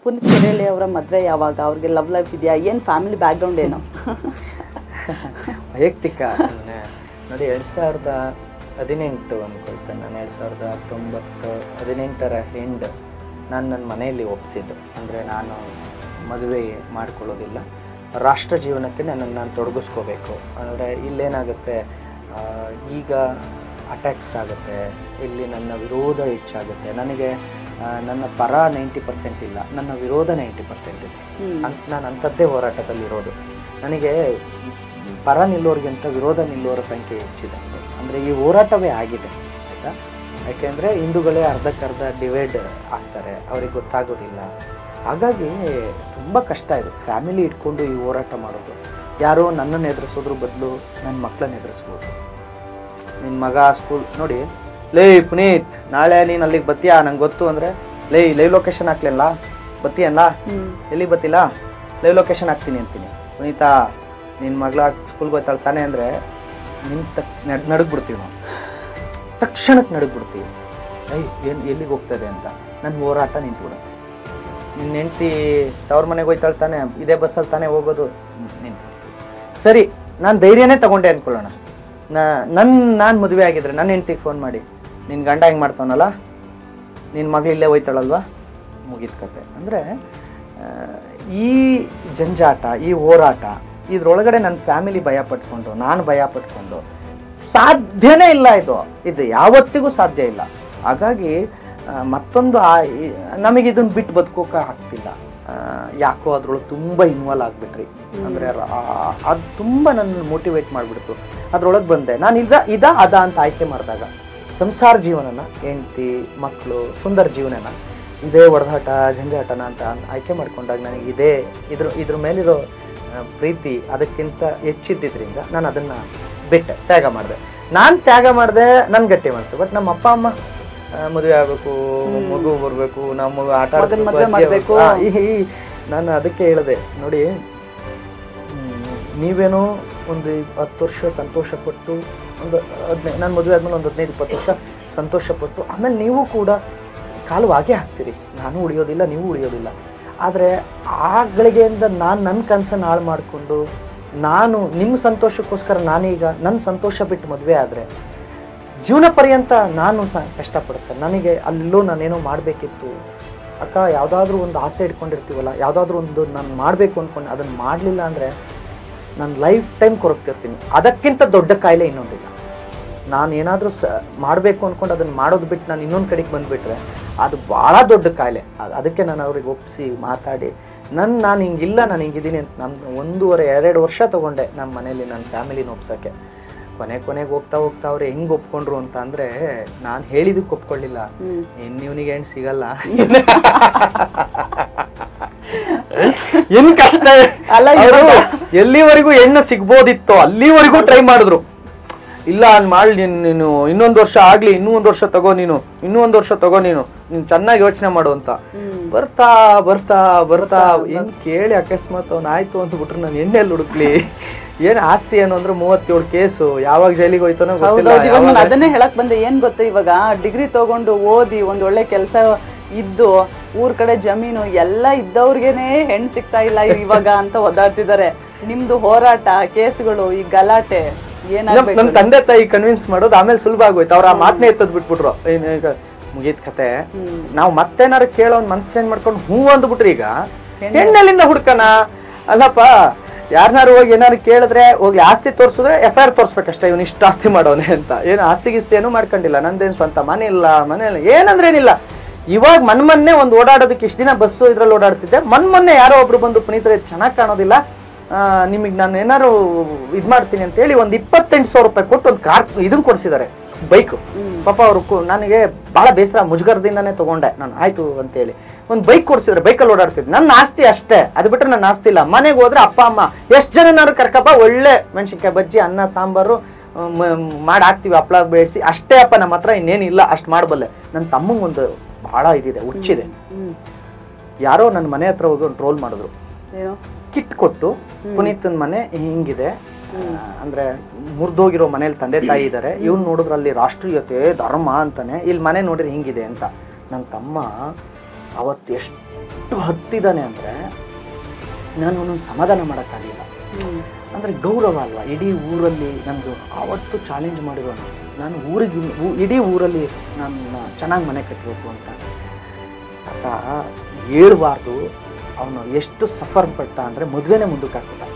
ಪುನೀತ್ ಕೆರೆಹಳ್ಳಿ ಅವರ ಮದುವೆ ಯಾವಾಗ, ಅವ್ರಿಗೆ ಲವ್ ಲೈಫ್ ಇದೆಯಾ, ಏನು ಫ್ಯಾಮಿಲಿ ಬ್ಯಾಕ್ಗ್ರೌಂಡ್ ಏನು? ವೈಯಕ್ತಿಕ ನೋಡಿ 2018 ಅಂದ್ಕೊಳ್ತೇನೆ ನಾನು. 2018ರ ಎಂಡ್ ನಾನು ನನ್ನ ಮನೆಯಲ್ಲಿ ಒಪ್ಪಿಸಿದ್ದು. ಅಂದರೆ ನಾನು ಮದುವೆ ಮಾಡ್ಕೊಳ್ಳೋದಿಲ್ಲ, ರಾಷ್ಟ್ರ ಜೀವನಕ್ಕೆ ನನ್ನನ್ನು ನಾನು ತೊಡಗಿಸ್ಕೋಬೇಕು. ಅಂದರೆ ಇಲ್ಲೇನಾಗುತ್ತೆ, ಈಗ ಅಟ್ಯಾಕ್ಸ್ ಆಗುತ್ತೆ, ಇಲ್ಲಿ ನನ್ನ ವಿರೋಧ ಹೆಚ್ಚಾಗುತ್ತೆ. ನನಗೆ ನನ್ನ ಪರ 90% ಇಲ್ಲ, ನನ್ನ ವಿರೋಧ 90% ಇದೆ. ನಾನು ಅಂಥದ್ದೇ ಹೋರಾಟದಲ್ಲಿರೋದು. ನನಗೆ ಪರ ನಿಲ್ಲೋರಿಗಿಂತ ವಿರೋಧ ನಿಲ್ಲೋರ ಸಂಖ್ಯೆ ಹೆಚ್ಚಿದೆ. ಅಂದರೆ ಈ ಹೋರಾಟವೇ ಆಗಿದೆ ಆಯಿತಾ. ಯಾಕೆಂದರೆ ಹಿಂದೂಗಳೇ ಅರ್ಧಕ್ಕರ್ಧ ಡಿವೈಡ್ ಆಗ್ತಾರೆ, ಅವ್ರಿಗೆ ಗೊತ್ತಾಗೋದಿಲ್ಲ. ಹಾಗಾಗಿ ತುಂಬ ಕಷ್ಟ ಇದೆ ಫ್ಯಾಮಿಲಿ ಇಟ್ಕೊಂಡು ಈ ಹೋರಾಟ ಮಾಡೋದು. ಯಾರೋ ನನ್ನನ್ನು ಎದುರಿಸೋದ್ರ ಬದಲು ನನ್ನ ಮಕ್ಕಳನ್ನ ಎದುರಿಸ್ಬೋದು. ನಿನ್ನ ಮಗ ಸ್ಕೂಲ್ ನೋಡಿ, ಲೇ ಪುನೀತ್ ನಾಳೆ ನೀನು ಅಲ್ಲಿಗೆ ಬತ್ತೀಯಾ ನಂಗೆ ಗೊತ್ತು ಅಂದರೆ, ಲೈವ್ ಲೊಕೇಶನ್ ಹಾಕ್ಲಿಲ್ಲ ಬತ್ತೀಯಲ್ಲ, ಎಲ್ಲಿಗೆ ಬತ್ತಿಲ್ಲ ಲೈವ್ ಲೊಕೇಶನ್ ಹಾಕ್ತೀನಿ ಅಂತೀನಿ. ಪುನೀತಾ ನಿನ್ನ ಮಗಳ ಸ್ಕೂಲ್ಗೆ ಹೋಗ್ತಾಳೆ ತಾನೆ ಅಂದರೆ ನಿನ್ನ ನಡುಗ್ಬಿಡ್ತೀವಿ ನಾವು, ತಕ್ಷಣಕ್ಕೆ ನಡುಗ್ಬಿಡ್ತೀವಿ. ಎಲ್ಲಿಗೆ ಹೋಗ್ತದೆ ಅಂತ ನನ್ನ ಹೋರಾಟ ನಿಂತ್ಬಿಡುತ್ತೆ. ನಿನ್ನ ಹೆಂಡ್ತಿ ತವ್ರ ಮನೆಗೆ ಹೋಗ್ತಾಳೆ ತಾನೆ, ಇದೇ ಬಸ್ಸಲ್ಲಿ ತಾನೇ ಹೋಗೋದು, ನಿಂತು ಸರಿ ನಾನು ಧೈರ್ಯನೇ ತಗೊಂಡೆ ಅಂದ್ಕೊಳ್ಳೋಣ. ನಾನು ಮದುವೆ ಆಗಿದ್ರೆ ನನ್ನ ಹೆಂಡ್ತಿಗೆ ಫೋನ್ ಮಾಡಿ, ನಿನ್ನ ಗಂಡ ಹೆಂಗೆ ಮಾಡ್ತಾವನಲ್ಲ, ನಿನ್ನ ಮಗಳು ಇಲ್ಲೇ ಹೋಯ್ತಾಳಲ್ವಾ, ಮುಗಿದ ಕತೆ. ಅಂದರೆ ಈ ಜಂಜಾಟ, ಈ ಹೋರಾಟ, ಇದ್ರೊಳಗಡೆ ನನ್ನ ಫ್ಯಾಮಿಲಿ ಭಯ ಪಟ್ಕೊಂಡು, ನಾನು ಭಯ ಪಟ್ಕೊಂಡು ಸಾಧ್ಯನೇ ಇಲ್ಲ. ಇದು ಯಾವತ್ತಿಗೂ ಸಾಧ್ಯ ಇಲ್ಲ. ಹಾಗಾಗಿ ಮತ್ತೊಂದು ನಮಗೆ ಇದನ್ನು ಬಿಟ್ಟು ಬದುಕೋಕೆ ಆಗ್ತಿಲ್ಲ. ಯಾಕೋ ಅದ್ರೊಳಗೆ ತುಂಬ ಇನ್ವಾಲ್ವ್ ಆಗಿಬಿಟ್ರಿ. ಅಂದರೆ ಅದು ತುಂಬ ನನ್ನ ಮೋಟಿವೇಟ್ ಮಾಡಿಬಿಡ್ತು. ಅದ್ರೊಳಗೆ ಬಂದೆ ನಾನು. ಇದ ಅದ ಅಂತ ಆಯ್ಕೆ ಮಾಡಿದಾಗ ಸಂಸಾರ ಜೀವನನ, ಹೆಂಡತಿ ಮಕ್ಕಳು ಸುಂದರ ಜೀವನನ, ಇದೇ ಹೊಡೆದಾಟ ಜಂಜಾಟನ ಅಂತ ಆಯ್ಕೆ ಮಾಡ್ಕೊಂಡಾಗ ನನಗೆ ಇದ್ರ ಮೇಲಿರೋ ಪ್ರೀತಿ ಅದಕ್ಕಿಂತ ಹೆಚ್ಚಿದ್ದರಿಂದ ನಾನು ಅದನ್ನು ಬಿಟ್ಟೆ, ತ್ಯಾಗ ಮಾಡಿದೆ. ನಾನು ತ್ಯಾಗ ಮಾಡಿದೆ, ನನ್ನ ಗಟ್ಟಿ ಮನಸ್ಸು. ಬಟ್ ನಮ್ಮ ಅಪ್ಪ ಅಮ್ಮ ಮದುವೆ ಆಗಬೇಕು, ಮಗು ಬರಬೇಕು, ನಮ್ಮ ಆಟ ಆಡಬೇಕು. ನಾನು ಅದಕ್ಕೆ ಹೇಳಿದೆ ನೋಡಿ, ನೀವೇನೋ ಒಂದು 10 ವರ್ಷ ಸಂತೋಷಪಟ್ಟು, ಒಂದು ನಾನು ಮದುವೆ ಆದ್ಮೇಲೆ ಒಂದು 15-20 ವರ್ಷ ಸಂತೋಷಪಟ್ಟು, ಆಮೇಲೆ ನೀವು ಕೂಡ ಕಾಲವಾಗೇ ಹಾಕ್ತೀರಿ. ನಾನು ಉಳಿಯೋದಿಲ್ಲ, ನೀವು ಉಳಿಯೋದಿಲ್ಲ. ಆದರೆ ಆ ಗಳಿಗೆಯಿಂದ ನಾನು ನನ್ನ ಕನಸನ್ನು ಹಾಳು ಮಾಡಿಕೊಂಡು, ನಾನು ನಿಮ್ಮ ಸಂತೋಷಕ್ಕೋಸ್ಕರ ನಾನೀಗ ನನ್ನ ಸಂತೋಷ ಬಿಟ್ಟು ಮದುವೆ ಆದರೆ ಜೀವನ ಪರ್ಯಂತ ನಾನು ಕಷ್ಟಪಡ್ತೇನೆ. ನನಗೆ ಅಲ್ಲೂ ನಾನೇನೋ ಮಾಡಬೇಕಿತ್ತು ಅಕ್ಕ, ಯಾವುದಾದ್ರೂ ಒಂದು ಆಸೆ ಇಟ್ಕೊಂಡಿರ್ತೀವಲ್ಲ, ಯಾವುದಾದ್ರೂ ಒಂದು ನಾನು ಮಾಡಬೇಕು ಅಂದ್ಕೊಂಡು ಅದನ್ನು ಮಾಡಲಿಲ್ಲ ಅಂದರೆ ನಾನು ಲೈಫ್ ಟೈಮ್ ಕೊರಗ್ತಿರ್ತೀನಿ. ಅದಕ್ಕಿಂತ ದೊಡ್ಡ ಕಾಯಿಲೆ ಇನ್ನೊಂದಿಲ್ಲ. ನಾನು ಏನಾದರೂ ಮಾಡಬೇಕು ಅಂದ್ಕೊಂಡು ಅದನ್ನು ಮಾಡೋದು ಬಿಟ್ಟು ನಾನು ಇನ್ನೊಂದು ಕಡೆಗೆ ಬಂದುಬಿಟ್ರೆ ಅದು ಭಾಳ ದೊಡ್ಡ ಕಾಯಿಲೆ. ಅದಕ್ಕೆ ನಾನು ಅವ್ರಿಗೆ ಒಪ್ಪಿಸಿ ಮಾತಾಡಿ ನಾನು ಹಿಂಗಿಲ್ಲ, ನಾನು ಹಿಂಗಿದ್ದೀನಿ ಅಂತ ನಾನು 1.5-2 ವರ್ಷ ತೊಗೊಂಡೆ ನಮ್ಮ ಮನೇಲಿ ನನ್ನ ಫ್ಯಾಮಿಲಿನ ಒಪ್ಸೋಕ್ಕೆ. ಕೊನೆಗೆ ಹೋಗ್ತಾ ಅವ್ರು ಹೆಂಗೆ ಒಪ್ಕೊಂಡ್ರು ಅಂತ ಅಂದರೆ, ನಾನು ಹೇಳಿದಕ್ಕೆ ಒಪ್ಕೊಳ್ಳಿಲ್ಲ, ಇವನಿಗೆ ಹೆಣ್ಣು ಸಿಗಲ್ಲ, ಏನ್ ಕಷ್ಟ ಅಲ್ಲ, ಎಲ್ಲಿವರೆಗೂ ಹೆಣ್ಣು ಸಿಗ್ಬೋದಿತ್ತೋ ಅಲ್ಲಿವರೆಗೂ ಟ್ರೈ ಮಾಡಿದ್ರು. ಇಲ್ಲ ಅನ್ ಮಾಡಿ ನೀನು ಇನ್ನೊಂದು ವರ್ಷ ಆಗ್ಲಿ, ಇನ್ನೂ 1 ವರ್ಷ ತಗೋ ನೀನು, ಇನ್ನೂ 1 ವರ್ಷ ತಗೋ ನೀನು ಚೆನ್ನಾಗಿ ಯೋಚನೆ ಮಾಡು ಅಂತ. ಬರ್ತಾ ಬರ್ತಾ ಬರ್ತಾ ಏನ್ ಕೇಳಿ ಅಕಸ್ಮಾತ್ ಅವ್ನು ಆಯ್ತು ಅಂತ ಬಿಟ್ರೆ ನಾನು ಎಣ್ಣೆಲ್ಲಿ ಹುಡುಕ್ಲಿ? ಏನ್ ಆಸ್ತಿ ಏನು ಅಂದ್ರೆ 37 ಕೇಸು, ಯಾವಾಗ ಜೈಲಿಗೆ ಹೋಯ್ತಾನೋ ಗೊತ್ತಿಲ್ಲ. ಅದನ್ನೇ ಹೇಳಕ್ ಬಂದೆ. ಏನ್ ಗೊತ್ತಾ, ಇವಾಗ ಡಿಗ್ರಿ ತಗೊಂಡು ಓದಿ ಒಂದ್ ಒಳ್ಳೆ ಕೆಲಸ ಇದ್ದು ಊರ್ ಕಡೆ ಜಮೀನು ಎಲ್ಲ ಇದ್ದವ್ರಿಗೇನೆ ಹೆಣ್ ಸಿಗ್ತಾ ಇಲ್ಲ ಇವಾಗ ಅಂತ ಒದ್ದಾಡ್ತಿದ್ದಾರೆ. ನಿಮ್ದು ಹೋರಾಟ, ಕೇಸುಗಳು, ಈ ಗಲಾಟೆ ನಮ್ ತಂದೆ ತಾಯಿ ಕನ್ವಿನ್ಸ್ ಮಾಡೋದು ಆಮೇಲೆ ಸುಲಭ ಆಗೋಯ್ತು. ಅವ್ರ ಆ ಮಾತನ್ನೇ ಎತ್ತದ್ ಬಿಟ್ಬಿಟ್ರು, ಮುಗೀತ್ ಕತೆ. ನಾವ್ ಮತ್ತೇನಾರು ಕೇಳೋ ಮನ್ಸ್ ಚೇಂಜ್ ಮಾಡ್ಕೊಂಡು ಹೂ ಅಂದ್ಬಿಟ್ರಿ. ಈಗ ಹೆಣ್ಣಲ್ಲಿಂದ ಹುಡ್ಕನ ಅಲ್ಲಪ್ಪ, ಯಾರನ್ನಾರು ಹೋಗಿ ಏನಾರು ಕೇಳಿದ್ರೆ ಹೋಗ್ಲಿ, ಆಸ್ತಿ ತೋರ್ಸಿದ್ರೆ FIR ತೋರ್ಸ್ಬೇಕಷ್ಟೇ, ಇವ್ನು ಇಷ್ಟು ಆಸ್ತಿ ಮಾಡೋನೆ ಅಂತ. ಏನು ಆಸ್ತಿ ಗಿಸ್ತಿ ಏನು ಮಾಡ್ಕೊಂಡಿಲ್ಲ, ನಂದೇನು ಸ್ವಂತ ಮನೆ ಇಲ್ಲ ಏನಂದ್ರೆ ಏನಿಲ್ಲ. ಇವಾಗ ಮೊನ್ನೆ ಒಂದು ಓಡಾಡೋದಕ್ಕೆ ಇಷ್ಟು ದಿನ ಬಸ್ಸು ಇದ್ರಲ್ಲಿ ಓಡಾಡ್ತಿದ್ದೆ. ಮೊನ್ನೆ ಯಾರೋ ಒಬ್ರು ಬಂದು ಪುನೀತ್ರೆ ಚೆನ್ನಾಗಿ ಕಾಣೋದಿಲ್ಲ, ನಿಮಗೆ ನಾನು ಏನಾರು ಇದು ಮಾಡ್ತೀನಿ ಅಂತ ಹೇಳಿ ಒಂದು 28,000 ರೂಪಾಯಿ ಕೊಟ್ಟು ಒಂದು ಕಾರ್ ಇದನ್ನು ಕೊಡಿಸಿದ್ದಾರೆ, ಬೈಕ್. ಪಾಪ ಅವರು ನನಗೆ ಭಾಳ ಬೇಸರ, ಮುಜುಗರದಿಂದಾನೇ ತಗೊಂಡೆ ನಾನು. ಆಯ್ತು ಅಂತೇಳಿ ಒಂದು ಬೈಕ್ ಕೊಡಿಸಿದ್ರೆ, ಬೈಕಲ್ಲಿ ಓಡಾಡ್ತಿದ್ದೆ. ನನ್ನ ಆಸ್ತಿ ಅಷ್ಟೇ, ಅದು ಬಿಟ್ಟರೆ ನನ್ನ ಆಸ್ತಿ ಇಲ್ಲ. ಮನೆಗೆ ಹೋದ್ರೆ ಅಪ್ಪ ಅಮ್ಮ ಎಷ್ಟು ಜನನಾದ್ರು ಕರ್ಕಪ್ಪ, ಒಳ್ಳೆ ಮೆಣಸಿನ್ಕಾಯಿ ಬಜ್ಜಿ, ಅನ್ನ ಸಾಂಬಾರು ಮಾಡಿ ಹಾಕ್ತೀವಿ, ಹಪ್ಳ ಬೇಯಿಸಿ, ಅಷ್ಟೇ ಅಪ್ಪ, ನಮ್ಮ ಹತ್ರ ಇನ್ನೇನಿಲ್ಲ, ಅಷ್ಟು ಮಾಡಬಲ್ಲೆ. ನನ್ನ ತಮ್ಮಂಗೊಂದು ಭಾಳ ಇದಿದೆ, ಹುಚ್ಚಿದೆ. ಯಾರೋ ನನ್ನ ಮನೆ ಹತ್ರ ಹೋಗಿ ಒಂದು ಟ್ರೋಲ್ ಮಾಡಿದ್ರು, ಕಿಟ್ ಕೊಟ್ಟು ಪುನೀತನ ಮನೆ ಹಿಂಗಿದೆ ಅಂದ್ರೆ ಮುರಿದೋಗಿರೋ ಮನೇಲಿ ತಂದೆ ತಾಯಿ ಇದ್ದಾರೆ, ಇವ್ನು ನೋಡಿದ್ರೆ ಅಲ್ಲಿ ರಾಷ್ಟ್ರೀಯತೆ ಧರ್ಮ ಅಂತಾನೆ, ಇಲ್ಲಿ ಮನೆ ನೋಡ್ರಿ ಹಿಂಗಿದೆ ಅಂತ. ನನ್ನ ತಮ್ಮ ಅವತ್ತು ಎಷ್ಟು ಎಷ್ಟು ಹತ್ತಿದ್ದಾನೆ ಅಂದರೆ ನಾನು ಅವನನ್ನು ಸಮಾಧಾನ ಮಾಡೋಕ್ಕಾಗಲಿಲ್ಲ. ಅಂದರೆ ಗೌರವ ಅಲ್ವಾ, ಇಡೀ ಊರಲ್ಲಿ ನಮ್ಮದು ಆವತ್ತು ಚಾಲೆಂಜ್ ಮಾಡಿರೋನು ನಾನು ಇಡೀ ಊರಲ್ಲಿ ನಾನು ಚೆನ್ನಾಗಿ ಮನೆ ಕಟ್ಟಬೇಕು ಅಂತ. ಆತ ಹೇಳ್ಬಾರ್ದು, ಅವನು ಎಷ್ಟು ಸಫರ್ ಪಟ್ಟ ಅಂದರೆ ಮದುವೆನೇ ಮುಂದಕ್ಕೆ ಹಾಕ್ಬಿಟ್ಟ.